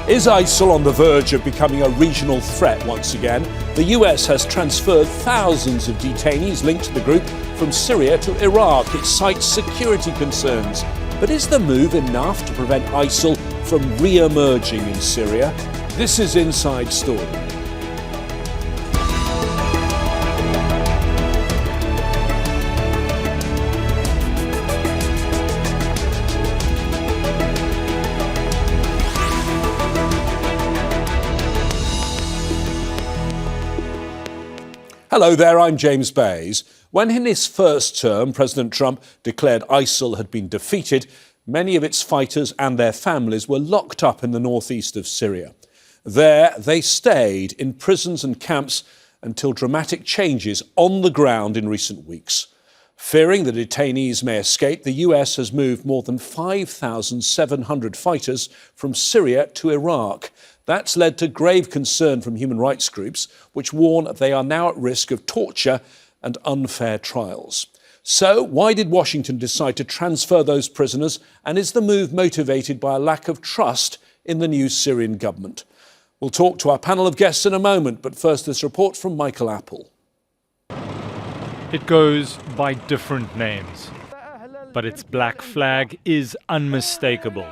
Is ISIL on the verge of becoming a regional threat once again? The US has transferred thousands of detainees linked to the group from Syria to Iraq. It cites security concerns. But is the move enough to prevent ISIL from re-emerging in Syria? This is Inside Story. Hello there, I'm James Bays. When in his first term, President Trump declared ISIL had been defeated, many of its fighters and their families were locked up in the northeast of Syria. There, they stayed in prisons and camps until dramatic changes on the ground in recent weeks. Fearing the detainees may escape, the US has moved more than 5,700 fighters from Syria to Iraq. That's led to grave concern from human rights groups, which warn they are now at risk of torture and unfair trials. So, why did Washington decide to transfer those prisoners, and is the move motivated by a lack of trust in the new Syrian government? We'll talk to our panel of guests in a moment, but first this report from Michael Apple. It goes by different names, but its black flag is unmistakable.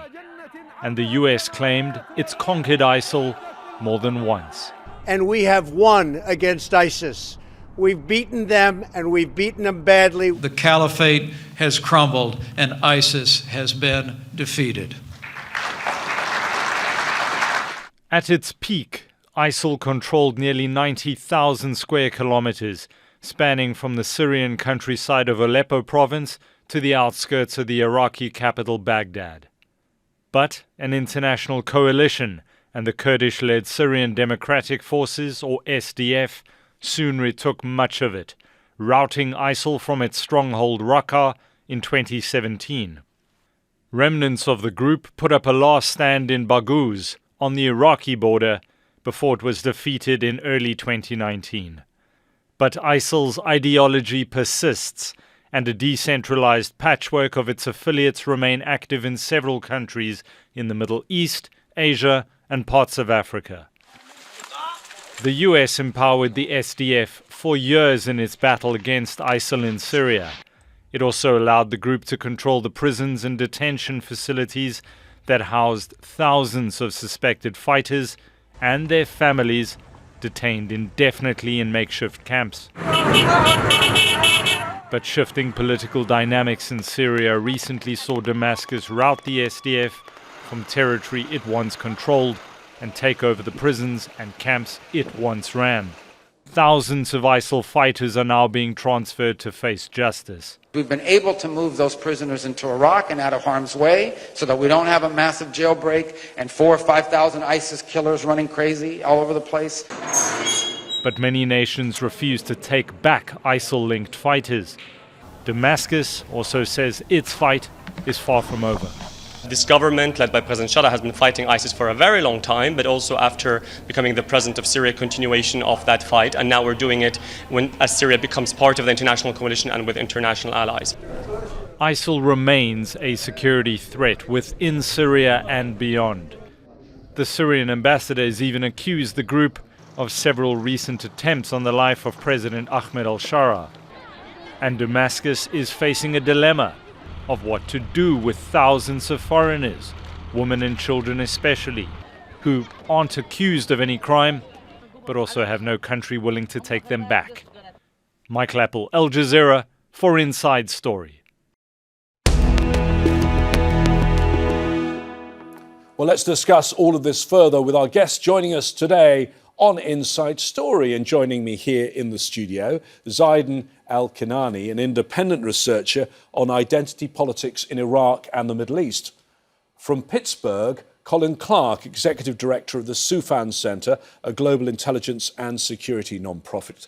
And the US claimed it's conquered ISIL more than once. And we have won against ISIS. We've beaten them, and we've beaten them badly. The caliphate has crumbled, and ISIS has been defeated. At its peak, ISIL controlled nearly 90,000 square kilometers, spanning from the Syrian countryside of Aleppo province to the outskirts of the Iraqi capital Baghdad. But an international coalition and the Kurdish-led Syrian Democratic Forces, or SDF, soon retook much of it, routing ISIL from its stronghold Raqqa in 2017. Remnants of the group put up a last stand in Baghouz on the Iraqi border before it was defeated in early 2019. But ISIL's ideology persists, and a decentralized patchwork of its affiliates remain active in several countries in the Middle East, Asia, and parts of Africa. The US empowered the SDF for years in its battle against ISIL in Syria. It also allowed the group to control the prisons and detention facilities that housed thousands of suspected fighters and their families detained indefinitely in makeshift camps. But shifting political dynamics in Syria recently saw Damascus rout the SDF from territory it once controlled and take over the prisons and camps it once ran. Thousands of ISIL fighters are now being transferred to face justice. We've been able to move those prisoners into Iraq and out of harm's way so that we don't have a massive jailbreak and 4,000 or 5,000 ISIS killers running crazy all over the place. But many nations refuse to take back ISIL-linked fighters. Damascus also says its fight is far from over. This government, led by President Shara, has been fighting ISIS for a very long time, but also after becoming the president of Syria, continuation of that fight. And now we're doing it as Syria becomes part of the international coalition and with international allies. ISIL remains a security threat within Syria and beyond. The Syrian ambassador has even accused the group of several recent attempts on the life of President Ahmed al-Shara. And Damascus is facing a dilemma of what to do with thousands of foreigners, women and children especially, who aren't accused of any crime, but also have no country willing to take them back. Michael Apple, Al Jazeera, for Inside Story. Well, let's discuss all of this further with our guests joining us today on Inside Story. And joining me here in the studio, Zeidon Alkinani, an independent researcher on identity politics in Iraq and the Middle East. From Pittsburgh, Colin Clarke, Executive Director of the Soufan Center, a global intelligence and security non-profit.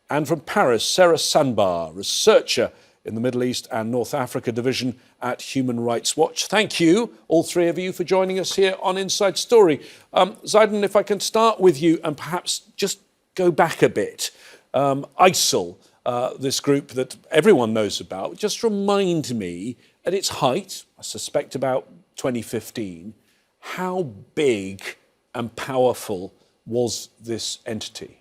And from Paris, Sarah Sanbar, researcher in the Middle East and North Africa division at Human Rights Watch. Thank you, all three of you, for joining us here on Inside Story. Zeidon, if I can start with you and perhaps just go back a bit. ISIL, this group that everyone knows about, just remind me, at its height, I suspect about 2015, how big and powerful was this entity?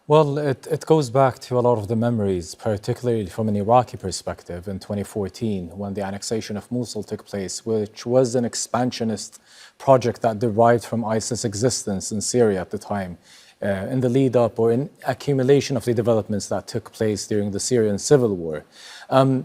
Well, it goes back to a lot of the memories, particularly from an Iraqi perspective in 2014, when the annexation of Mosul took place, which was an expansionist project that derived from ISIS' existence in Syria at the time, in the lead up or in accumulation of the developments that took place during the Syrian civil war.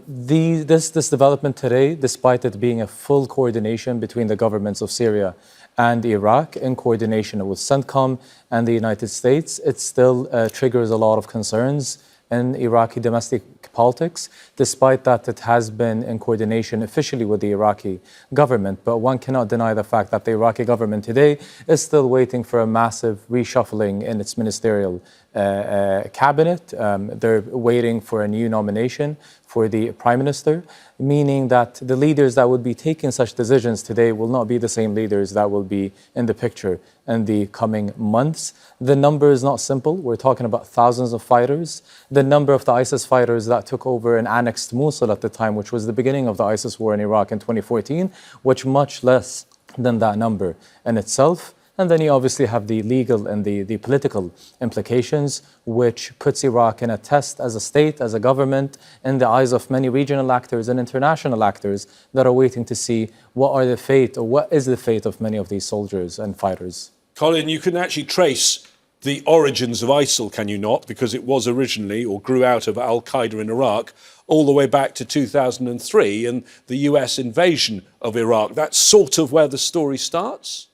This development today, despite it being a full coordination between the governments of Syria and Iraq in coordination with CENTCOM and the United States, it still triggers a lot of concerns in Iraqi domestic politics, despite that it has been in coordination officially with the Iraqi government. But one cannot deny the fact that the Iraqi government today is still waiting for a massive reshuffling in its ministerial cabinet. They're waiting for a new nomination for the prime minister, meaning that the leaders that would be taking such decisions today will not be the same leaders that will be in the picture in the coming months. The number is not simple. We're talking about thousands of fighters. The number of the ISIS fighters that took over and annexed Mosul at the time, which was the beginning of the ISIS war in Iraq in 2014, which much less than that number in itself. And then you obviously have the legal and the political implications, which puts Iraq in a test as a state, as a government, in the eyes of many regional actors and international actors that are waiting to see what is the fate of many of these soldiers and fighters. Colin, you can actually trace the origins of ISIL, can you not? Because it was originally, or grew out of Al-Qaeda in Iraq, all the way back to 2003 and the US invasion of Iraq. That's sort of where the story starts?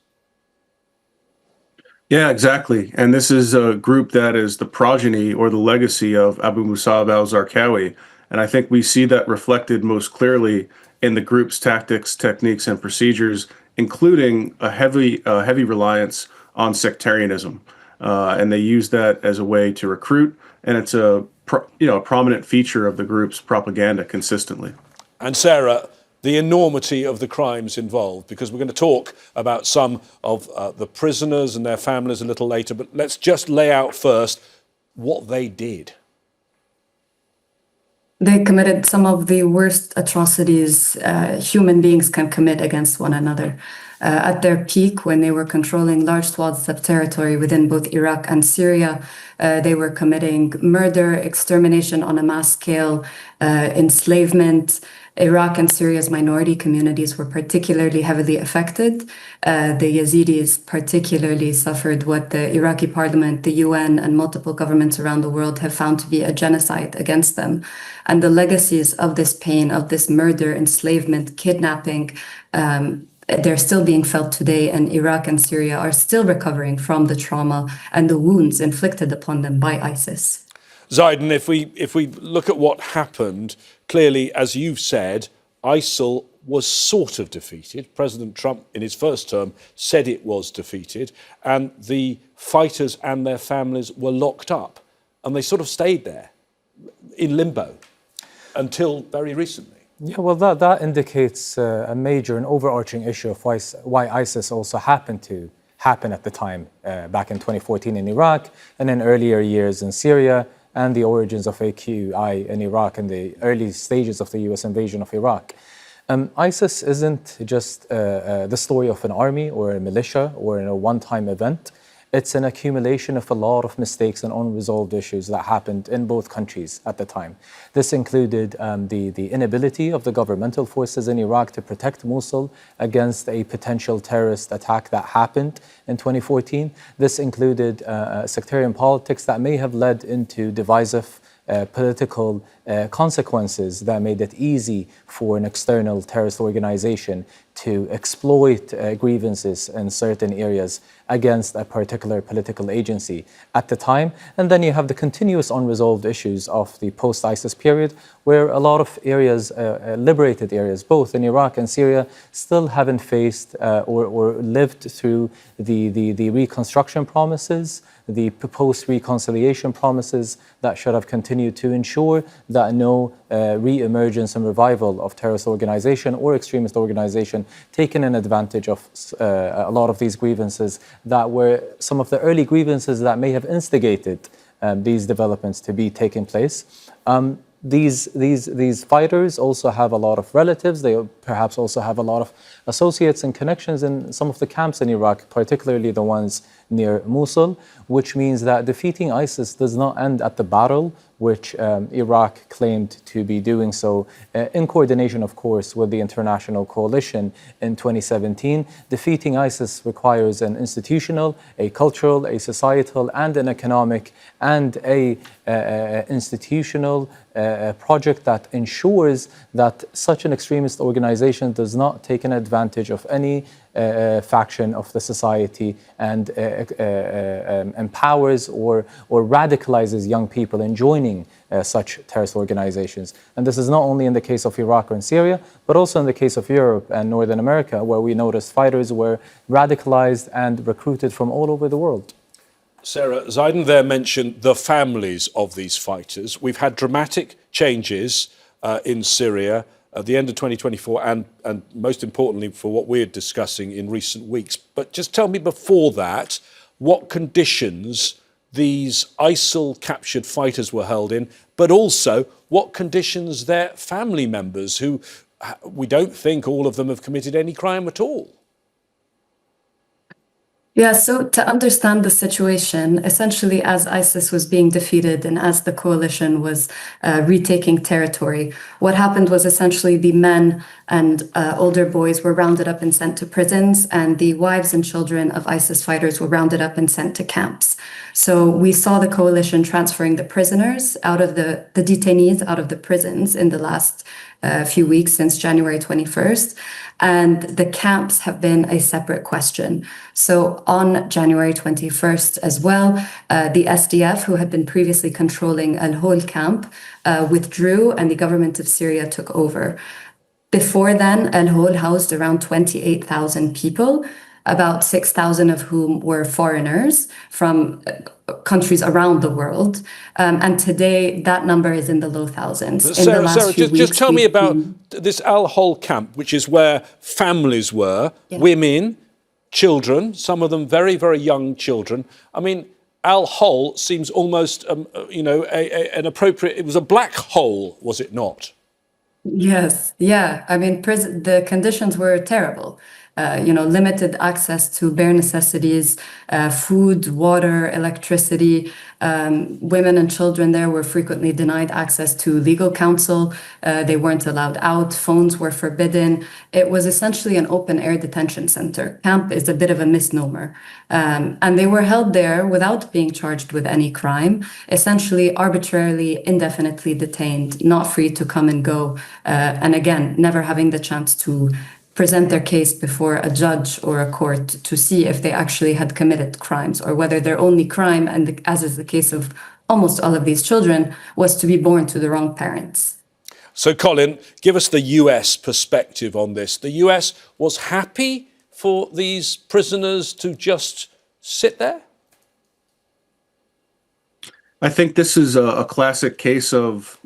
Yeah, exactly. And this is a group that is the progeny or the legacy of Abu Musab al-Zarqawi. And I think we see that reflected most clearly in the group's tactics, techniques, and procedures, including a heavy reliance on sectarianism. And they use that as a way to recruit. And it's a prominent feature of the group's propaganda consistently. And Sarah, the enormity of the crimes involved, because we're going to talk about some of the prisoners and their families a little later, but let's just lay out first what they did. They committed some of the worst atrocities human beings can commit against one another. At their peak, when they were controlling large swaths of territory within both Iraq and Syria, they were committing murder, extermination on a mass scale, enslavement. Iraq and Syria's minority communities were particularly heavily affected. The Yazidis particularly suffered what the Iraqi parliament, the UN, and multiple governments around the world have found to be a genocide against them. And the legacies of this pain, of this murder, enslavement, kidnapping, they're still being felt today, and Iraq and Syria are still recovering from the trauma and the wounds inflicted upon them by ISIS. Zeidon, if we look at what happened, clearly, as you've said, ISIL was sort of defeated. President Trump, in his first term, said it was defeated, and the fighters and their families were locked up, and they sort of stayed there in limbo until very recently. Yeah, well, that indicates a major and overarching issue of why ISIS also happened to happen at the time, back in 2014 in Iraq, and in earlier years in Syria, and the origins of AQI in Iraq in the early stages of the US invasion of Iraq. ISIS isn't just the story of an army or a militia or a one-time event. It's an accumulation of a lot of mistakes and unresolved issues that happened in both countries at the time. This included the inability of the governmental forces in Iraq to protect Mosul against a potential terrorist attack that happened in 2014. This included sectarian politics that may have led into divisive political consequences that made it easy for an external terrorist organization to exploit grievances in certain areas against a particular political agency at the time. And then you have the continuous unresolved issues of the post-ISIS period, where a lot of areas, liberated areas, both in Iraq and Syria, still haven't faced or lived through the reconstruction promises, the post-reconciliation promises that should have continued to ensure that no re-emergence and revival of terrorist organization or extremist organization taken an advantage of a lot of these grievances that were some of the early grievances that may have instigated these developments to be taking place. these fighters also have a lot of relatives. They perhaps also have a lot of associates and connections in some of the camps in Iraq, particularly the ones near Mosul, which means that defeating ISIS does not end at the battle, which Iraq claimed to be doing so in coordination, of course, with the international coalition in 2017. Defeating ISIS requires an institutional, a cultural, a societal, and an economic, and a institutional project that ensures that such an extremist organization does not take an advantage of any faction of the society and empowers or radicalizes young people in joining such terrorist organizations. And this is not only in the case of Iraq or in Syria, but also in the case of Europe and Northern America, where we noticed fighters were radicalized and recruited from all over the world. Sarah, Zeidon there mentioned the families of these fighters. We've had dramatic changes in Syria at the end of 2024 and most importantly for what we're discussing in recent weeks. But just tell me before that, what conditions these ISIL-captured fighters were held in, but also what conditions their family members, who we don't think all of them have committed any crime at all. Yeah, so to understand the situation, essentially as ISIS was being defeated and as the coalition was retaking territory, what happened was essentially the men and older boys were rounded up and sent to prisons, and the wives and children of ISIS fighters were rounded up and sent to camps. So we saw the coalition transferring the prisoners out of the detainees out of the prisons in the last few weeks since January 21st. And the camps have been a separate question. So on January 21st as well, the SDF, who had been previously controlling Al-Hol camp, withdrew and the government of Syria took over. Before then, Al-Hol housed around 28,000 people, about 6,000 of whom were foreigners from countries around the world. And today, that number is in the low thousands. Sarah, just tell me about this Al-Hol camp, which is where families were, women, children, some of them very, very young children. I mean, Al-Hol seems almost, an appropriate, it was a black hole, was it not? Yes, yeah. I mean, the conditions were terrible. Limited access to bare necessities, food, water, electricity. Women and children there were frequently denied access to legal counsel. They weren't allowed out. Phones were forbidden. It was essentially an open-air detention center. Camp is a bit of a misnomer. And they were held there without being charged with any crime, essentially arbitrarily, indefinitely detained, not free to come and go. And again, never having the chance to present their case before a judge or a court to see if they actually had committed crimes or whether their only crime, and as is the case of almost all of these children, was to be born to the wrong parents. So, Colin, give us the US perspective on this. The US was happy for these prisoners to just sit there? I think this is a classic case of,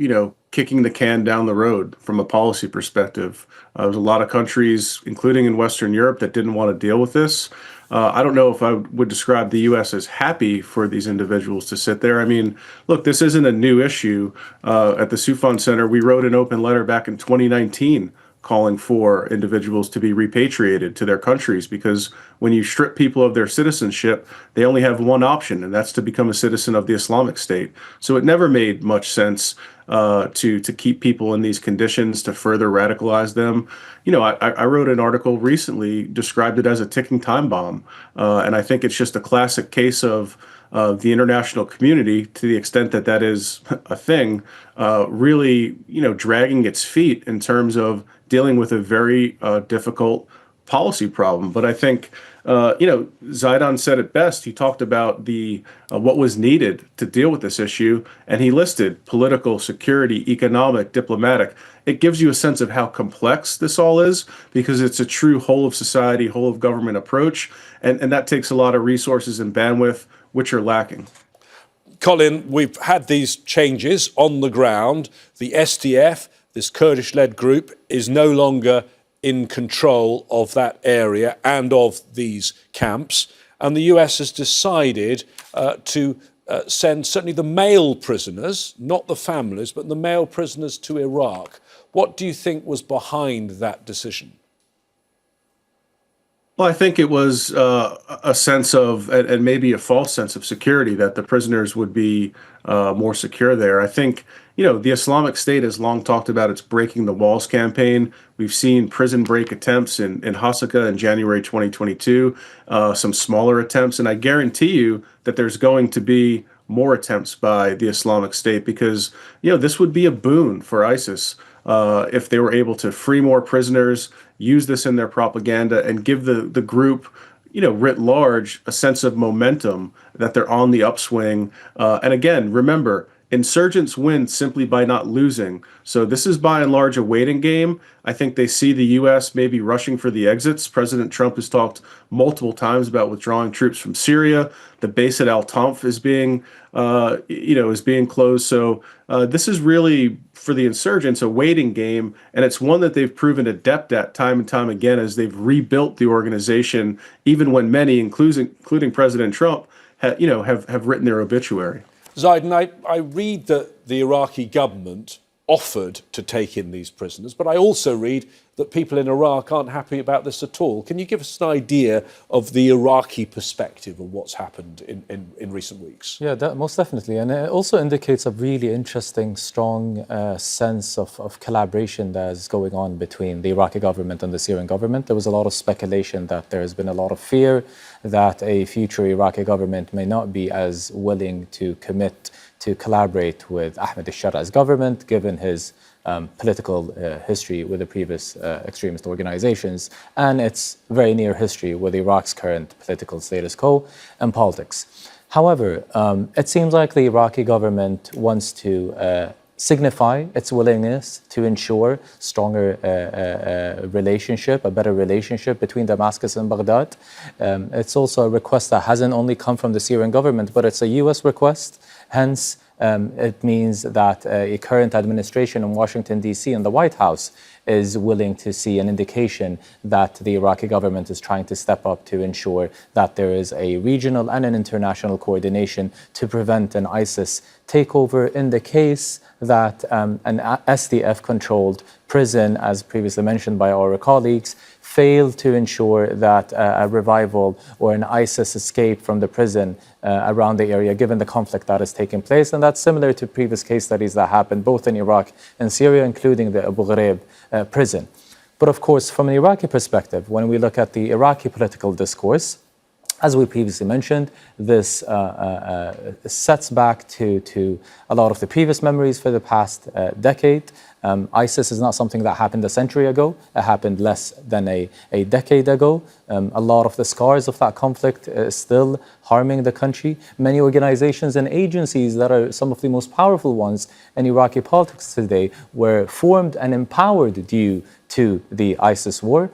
kicking the can down the road from a policy perspective. There's a lot of countries, including in Western Europe, that didn't want to deal with this. I don't know if I would describe the U.S. as happy for these individuals to sit there. I mean, look, this isn't a new issue. At the Soufan Center, we wrote an open letter back in 2019 calling for individuals to be repatriated to their countries, because when you strip people of their citizenship, they only have one option, and that's to become a citizen of the Islamic State. So it never made much sense to keep people in these conditions, to further radicalize them. I wrote an article recently, described it as a ticking time bomb, and I think it's just a classic case of the international community, to the extent that that is a thing, really, dragging its feet in terms of dealing with a very difficult policy problem. But I think, Zeidon said it best. He talked about what was needed to deal with this issue, and he listed political, security, economic, diplomatic. It gives you a sense of how complex this all is, because it's a true whole of society, whole of government approach, and that takes a lot of resources and bandwidth, which are lacking. Colin, we've had these changes on the ground. The SDF, this Kurdish-led group, is no longer in control of that area and of these camps. And the US has decided to send certainly the male prisoners, not the families, but the male prisoners to Iraq. What do you think was behind that decision? Well, I think it was a sense of, and maybe a false sense of security, that the prisoners would be more secure there. I think, the Islamic State has long talked about its Breaking the Walls campaign. We've seen prison break attempts in Hasaka in January 2022, some smaller attempts, and I guarantee you that there's going to be more attempts by the Islamic State because, this would be a boon for ISIS if they were able to free more prisoners, use this in their propaganda, and give the group, writ large, a sense of momentum that they're on the upswing. And again, remember, insurgents win simply by not losing. So this is by and large a waiting game. I think they see the U.S. maybe rushing for the exits. President Trump has talked multiple times about withdrawing troops from Syria. The base at Al Tanf is being, is being closed. So this is really, for the insurgents, a waiting game, and it's one that they've proven adept at time and time again as they've rebuilt the organization, even when many, including President Trump, have written their obituary. Zeidon, I read that the Iraqi government offered to take in these prisoners, but I also read that people in Iraq aren't happy about this at all. Can you give us an idea of the Iraqi perspective of what's happened in recent weeks? Yeah, most definitely. And it also indicates a really interesting, strong sense of collaboration that is going on between the Iraqi government and the Syrian government. There was a lot of speculation that there has been a lot of fear that a future Iraqi government may not be as willing to commit to collaborate with Ahmed al-Shara's government, given his political history with the previous extremist organizations and its very near history with Iraq's current political status quo and politics. However, it seems like the Iraqi government wants to signify its willingness to ensure stronger relationship, a better relationship between Damascus and Baghdad. It's also a request that hasn't only come from the Syrian government, but it's a US request. Hence, it means that a current administration in Washington, D.C. and the White House is willing to see an indication that the Iraqi government is trying to step up to ensure that there is a regional and an international coordination to prevent an ISIS takeover in the case that an SDF-controlled prison, as previously mentioned by our colleagues, failed to ensure that a revival or an ISIS escape from the prison around the area, given the conflict that is taking place. And that's similar to previous case studies that happened both in Iraq and Syria, including the Abu Ghraib prison. But of course, from an Iraqi perspective, when we look at the Iraqi political discourse, as we previously mentioned, this sets back to a lot of the previous memories for the past decade. ISIS is not something that happened a century ago. It happened less than a decade ago. A lot of the scars of that conflict is still harming the country. Many organizations and agencies that are some of the most powerful ones in Iraqi politics today were formed and empowered due to the ISIS war.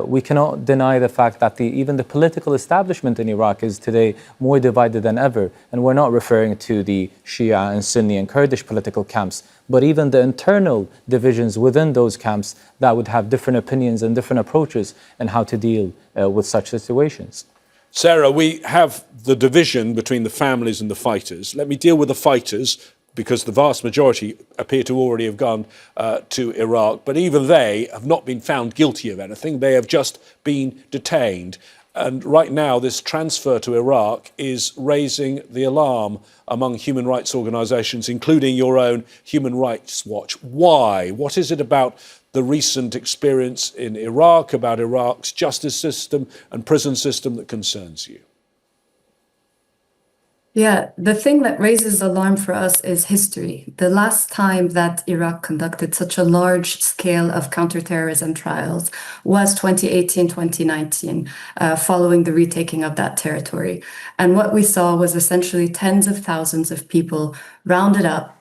We cannot deny the fact that even the political establishment in Iraq is today more divided than ever. And we're not referring to the Shia and Sunni and Kurdish political camps, but even the internal divisions within those camps that would have different opinions and different approaches in how to deal with such situations. Sarah, we have the division between the families and the fighters. Let me deal with the fighters, because the vast majority appear to already have gone to Iraq. But even they have not been found guilty of anything. They have just been detained. And right now, this transfer to Iraq is raising the alarm among human rights organisations, including your own Human Rights Watch. Why? What is it about the recent experience in Iraq, about Iraq's justice system and prison system that concerns you? Yeah, the thing that raises alarm for us is history. The last time that Iraq conducted such a large scale of counterterrorism trials was 2018, 2019, following the retaking of that territory. And what we saw was essentially tens of thousands of people rounded up,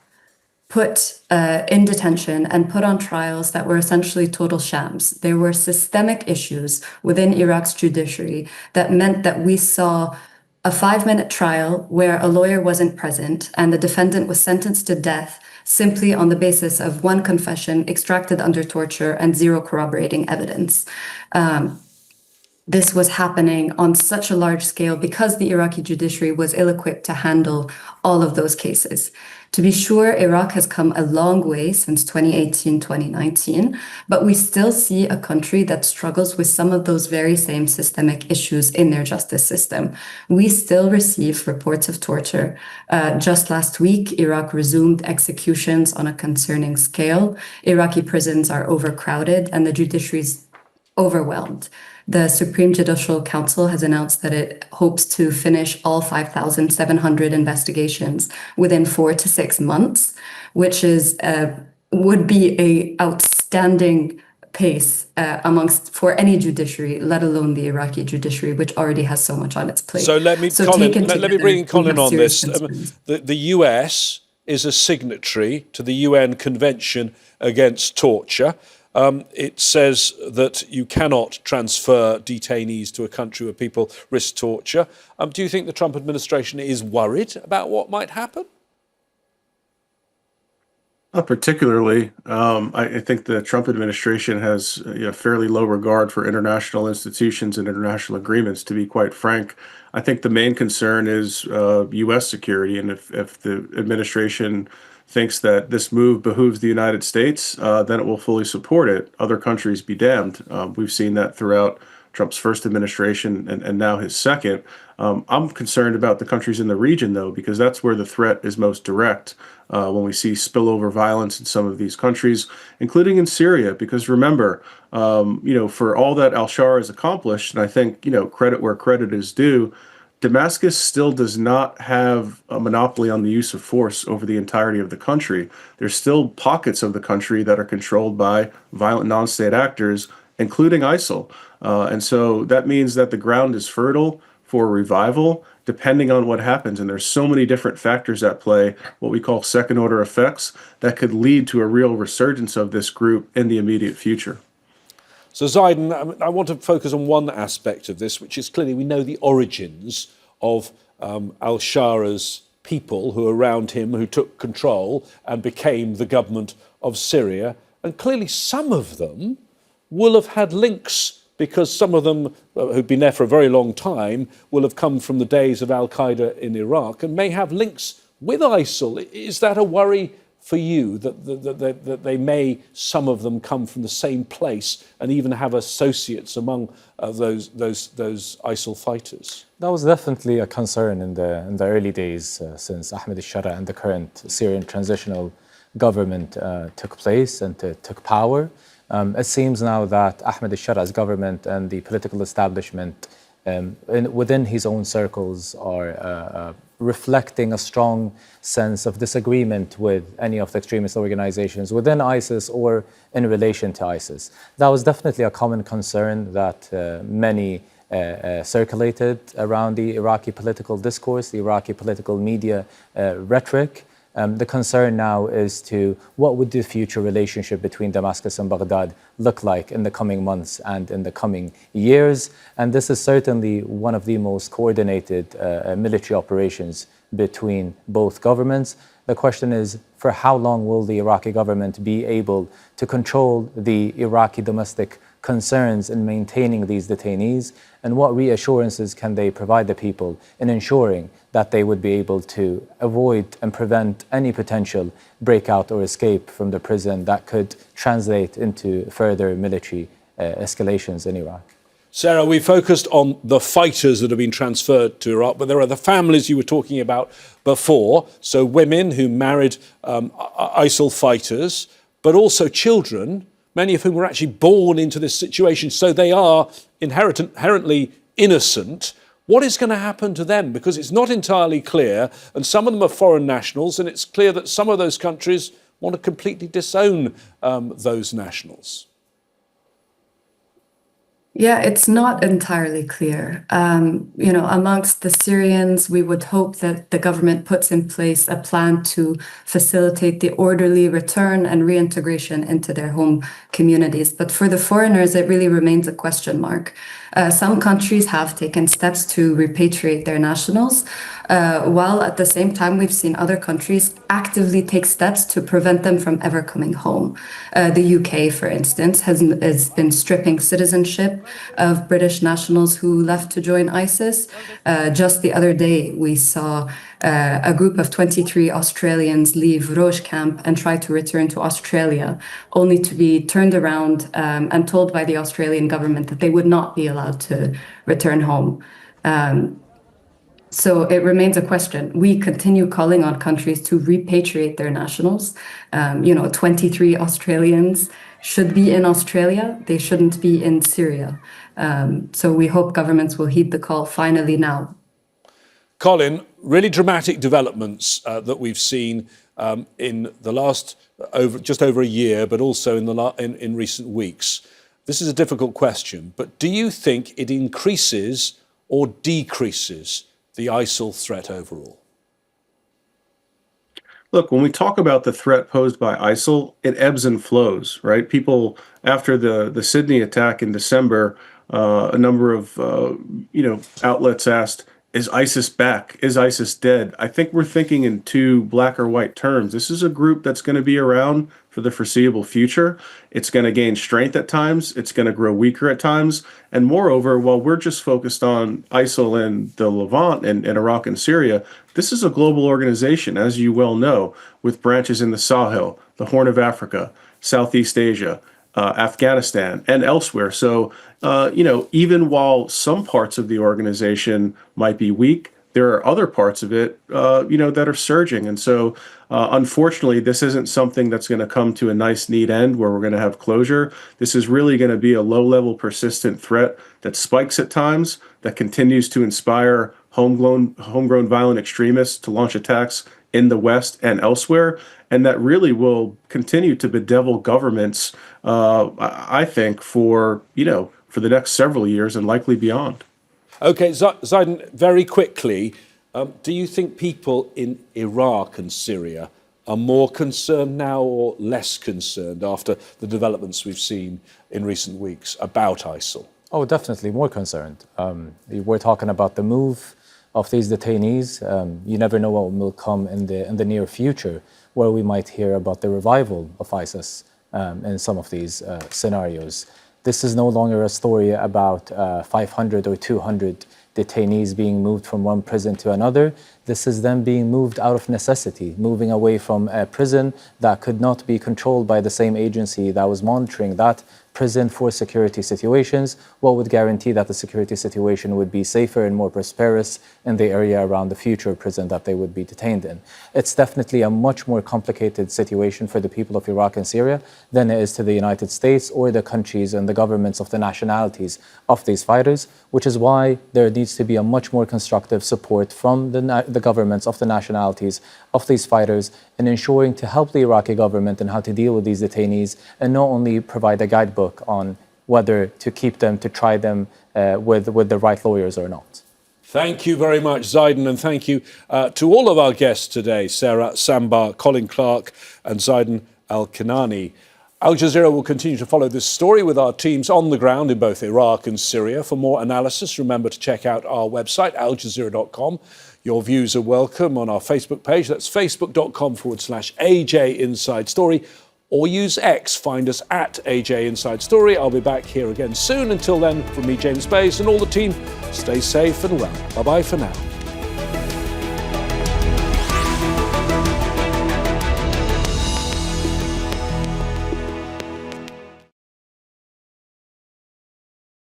put in detention and put on trials that were essentially total shams. There were systemic issues within Iraq's judiciary that meant that we saw a 5-minute trial where a lawyer wasn't present and the defendant was sentenced to death simply on the basis of one this was happening on such a large scale because the Iraqi judiciary was ill-equipped to handle all of those cases. To be sure, Iraq has come a long way since 2018, 2019, but we still see a country that struggles with some of those very same systemic issues in their justice system. We still receive reports of torture. Just last week, Iraq resumed executions on a concerning scale. Iraqi prisons are overcrowded and the judiciary is overwhelmed. The Supreme Judicial Council has announced that it hopes to finish all 5,700 investigations within 4 to 6 months, which is would be a outstanding pace for any judiciary, let alone the Iraqi judiciary, which already has so much on its plate. So let me bring in Colin on this. The US is a signatory to the UN Convention Against Torture. It says that you cannot transfer detainees to a country where people risk torture. Do you think the Trump administration is worried about what might happen? Not particularly. I think the Trump administration has a fairly low regard for international institutions and international agreements, to be quite frank. I think the main concern is U.S. security. And if the administration thinks that this move behooves the United States, then it will fully support it. Other countries be damned. We've seen that throughout Trump's first administration and now his second. I'm concerned about the countries in the region, though, because that's where the threat is most direct when we see spillover violence in some of these countries, including in Syria. Because remember, for all that al-Shara has accomplished, and I think, credit where credit is due, Damascus still does not have a monopoly on the use of force over the entirety of the country. There's still pockets of the country that are controlled by violent non-state actors, including ISIL. And so that means that the ground is fertile for revival, depending on what happens. And there's so many different factors at play, what we call second-order effects, that could lead to a real resurgence of this group in the immediate future. So Zeidon, I want to focus on one aspect of this, which is clearly we know the origins of al-Shara's people who were around him, who took control and became the government of Syria. And clearly some of them will have had links, because some of them who've been there for a very long time will have come from the days of al-Qaeda in Iraq and may have links with ISIL. Is that a worry for you, that they may, some of them, come from the same place and even have associates among those ISIL fighters? That was definitely a concern in the early days since Ahmed al-Shara and the current Syrian transitional government took place and took power. It seems now that Ahmed al-Shara's government and the political establishment within his own circles are reflecting a strong sense of disagreement with any of the extremist organizations within ISIS or in relation to ISIS. That was definitely a common concern that many circulated around the Iraqi political discourse, the Iraqi political media rhetoric. The concern now is to what would the future relationship between Damascus and Baghdad look like in the coming months and in the coming years. And this is certainly one of the most coordinated military operations between both governments. The question is, for how long will the Iraqi government be able to control the Iraqi domestic concerns in maintaining these detainees, and what reassurances can they provide the people in ensuring that they would be able to avoid and prevent any potential breakout or escape from the prison that could translate into further military escalations in Iraq? Sarah, we focused on the fighters that have been transferred to Iraq, but there are the families you were talking about before, so women who married ISIL fighters, but also children, many of whom were actually born into this situation, so they are inherently innocent. What is going to happen to them? Because it's not entirely clear, and some of them are foreign nationals, and it's clear that some of those countries want to completely disown those nationals. Yeah, it's not entirely clear. Amongst the Syrians, we would hope that the government puts in place a plan to facilitate the orderly return and reintegration into their home communities. But for the foreigners, it really remains a question mark. Some countries have taken steps to repatriate their nationals. while at the same time we've seen other countries actively take steps to prevent them from ever coming home. The UK, for instance, has been stripping citizenship of British nationals who left to join ISIS. Just the other day, we saw a group of 23 Australians leave Verge camp and try to return to Australia, only to be turned around and told by the Australian government that they would not be allowed to return home. So it remains a question. We continue calling on countries to repatriate their nationals. 23 Australians should be in Australia. They shouldn't be in Syria. So we hope governments will heed the call finally now. Colin, really dramatic developments that we've seen in the last just over a year, but also in recent weeks. This is a difficult question, but do you think it increases or decreases the ISIL threat overall? Look, when we talk about the threat posed by ISIL, it ebbs and flows, right? People, after the Sydney attack in December, a number of outlets asked, is ISIS back? Is ISIS dead? I think we're thinking in two black or white terms. This is a group that's going to be around for the foreseeable future. It's going to gain strength at times. It's going to grow weaker at times. And moreover, while we're just focused on ISIL and the Levant and Iraq and Syria, this is a global organization, as you well know, with branches in the Sahel, the Horn of Africa, Southeast Asia, Afghanistan, and elsewhere. So, even while some parts of the organization might be weak, there are other parts of it, that are surging. And so, unfortunately, this isn't something that's going to come to a nice, neat end where we're going to have closure. This is really going to be a low-level, persistent threat that spikes at times, that continues to inspire homegrown violent extremists to launch attacks in the West and elsewhere, and that really will continue to bedevil governments, I think, for the next several years and likely beyond. Okay, Zeidon, very quickly, do you think people in Iraq and Syria are more concerned now or less concerned after the developments we've seen in recent weeks about ISIL? Oh, definitely more concerned. We're talking about the move of these detainees. You never know what will come in the near future, where we might hear about the revival of ISIS in some of these scenarios. This is no longer a story about 500 or 200 detainees being moved from one prison to another. This is them being moved out of necessity, moving away from a prison that could not be controlled by the same agency that was monitoring that prison for security situations. What would guarantee that the security situation would be safer and more prosperous in the area around the future prison that they would be detained in? It's definitely a much more complicated situation for the people of Iraq and Syria than it is to the United States or the countries and the governments of the nationalities of these fighters, which is why there needs to be a much more constructive support from the governments of the nationalities of these fighters in ensuring to help the Iraqi government in how to deal with these detainees, and not only provide a guidebook on whether to keep them, to try them with the right lawyers or not. Thank you very much, Zeidon, and thank you to all of our guests today, Sarah Sanbar, Colin Clarke and Zeidon Alkinani. Al Jazeera will continue to follow this story with our teams on the ground in both Iraq and Syria. For more analysis, remember to check out our website, aljazeera.com. Your views are welcome on our Facebook page. That's facebook.com/AJ Inside Story. Or use X, find us at AJ Inside Story. I'll be back here again soon. Until then, from me, James Bays, and all the team, stay safe and well. Bye-bye for now.